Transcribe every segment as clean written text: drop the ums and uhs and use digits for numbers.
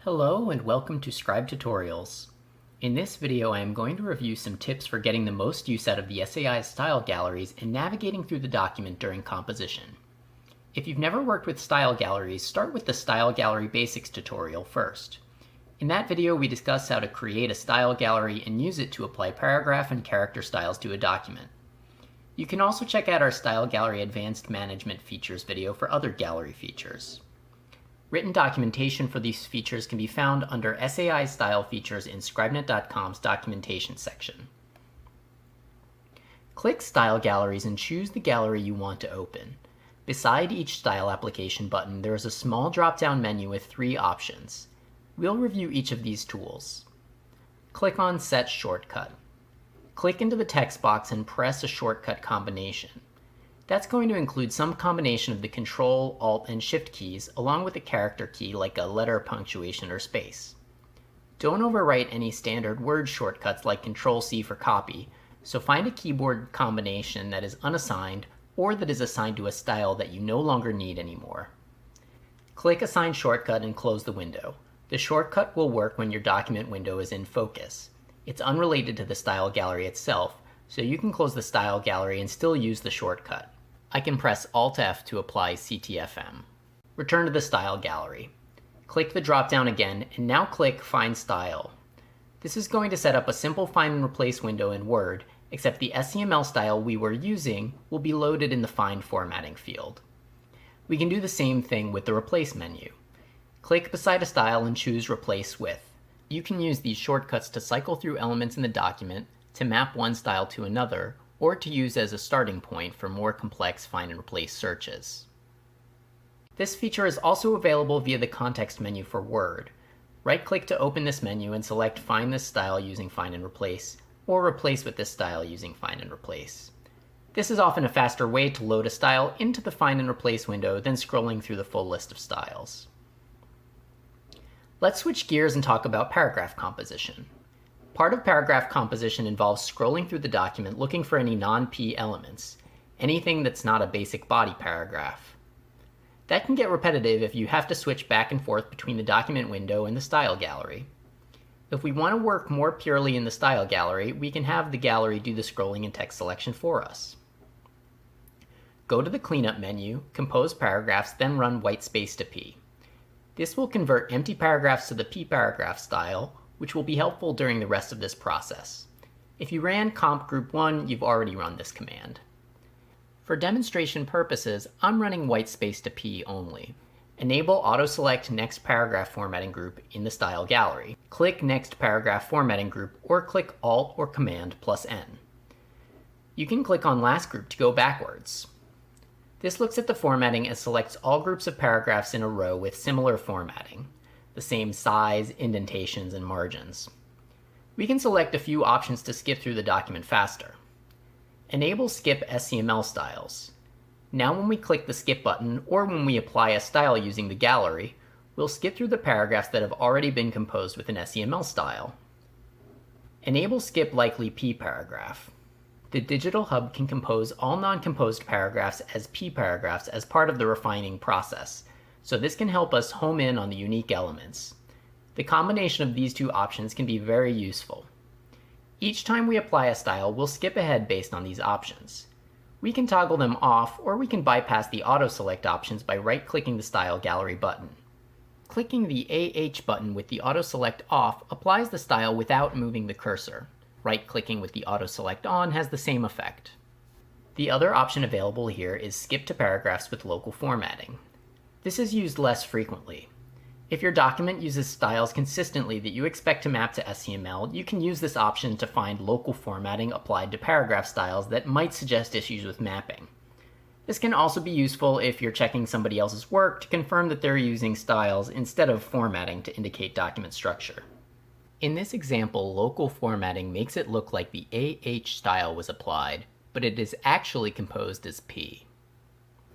Hello and welcome to Scribe Tutorials. In this video I am going to review some tips for getting the most use out of the SAI's style galleries and navigating through the document during composition. If you've never worked with style galleries, start with the Style Gallery Basics tutorial first. In that video we discuss how to create a style gallery and use it to apply paragraph and character styles to a document. You can also check out our Style Gallery Advanced Management Features video for other gallery features. Written documentation for these features can be found under SAI Style Features in scribenet.com's documentation section. Click Style Galleries and choose the gallery you want to open. Beside each style application button, there is a small drop-down menu with 3 options. We'll review each of these tools. Click on Set Shortcut. Click into the text box and press a shortcut combination. That's going to include some combination of the Control, Alt, and Shift keys, along with a character key like a letter, punctuation, or space. Don't overwrite any standard word shortcuts like Control-C for copy, so find a keyboard combination that is unassigned or that is assigned to a style that you no longer need anymore. Click Assign Shortcut and close the window. The shortcut will work when your document window is in focus. It's unrelated to the style gallery itself, so you can close the style gallery and still use the shortcut. I can press Alt-F to apply CTFM. Return to the style gallery. Click the drop-down again, and now click Find Style. This is going to set up a simple Find and Replace window in Word, except the SCML style we were using will be loaded in the Find Formatting field. We can do the same thing with the Replace menu. Click beside a style and choose Replace With. You can use these shortcuts to cycle through elements in the document, to map one style to another, or to use as a starting point for more complex find and replace searches. This feature is also available via the context menu for Word. Right-click to open this menu and select Find this style using Find and Replace, or Replace with this style using Find and Replace. This is often a faster way to load a style into the Find and Replace window than scrolling through the full list of styles. Let's switch gears and talk about paragraph composition. Part of paragraph composition involves scrolling through the document looking for any non-P elements, anything that's not a basic body paragraph. That can get repetitive if you have to switch back and forth between the document window and the style gallery. If we want to work more purely in the style gallery, we can have the gallery do the scrolling and text selection for us. Go to the cleanup menu, compose paragraphs, then run whitespace to P. This will convert empty paragraphs to the P paragraph style, which will be helpful during the rest of this process. If you ran comp group 1, you've already run this command. For demonstration purposes, I'm running whitespace to P only. Enable auto-select next paragraph formatting group in the style gallery. Click next paragraph formatting group or click Alt or Command plus N. You can click on last group to go backwards. This looks at the formatting and selects all groups of paragraphs in a row with similar formatting, the same size, indentations, and margins. We can select a few options to skip through the document faster. Enable Skip SCML Styles. Now when we click the Skip button, or when we apply a style using the gallery, we'll skip through the paragraphs that have already been composed with an SCML style. Enable Skip Likely P Paragraph. The Digital Hub can compose all non-composed paragraphs as P paragraphs as part of the refining process, so this can help us home in on the unique elements. The combination of these two options can be very useful. Each time we apply a style, we'll skip ahead based on these options. We can toggle them off, or we can bypass the auto-select options by right-clicking the Style Gallery button. Clicking the AH button with the auto-select off applies the style without moving the cursor. Right-clicking with the auto-select on has the same effect. The other option available here is Skip to Paragraphs with Local Formatting. This is used less frequently. If your document uses styles consistently that you expect to map to SCML, you can use this option to find local formatting applied to paragraph styles that might suggest issues with mapping. This can also be useful if you're checking somebody else's work to confirm that they're using styles instead of formatting to indicate document structure. In this example, local formatting makes it look like the AH style was applied, but it is actually composed as P.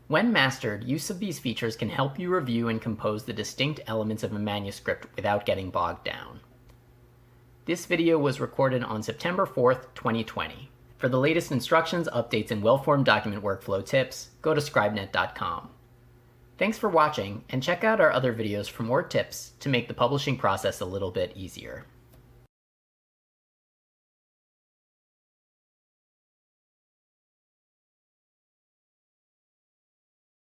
When mastered, use of these features can help you review and compose the distinct elements of a manuscript without getting bogged down. This video was recorded on September 4th, 2020. For the latest instructions, updates, and well-formed document workflow tips, go to scribenet.com. Thanks for watching, and check out our other videos for more tips to make the publishing process a little bit easier.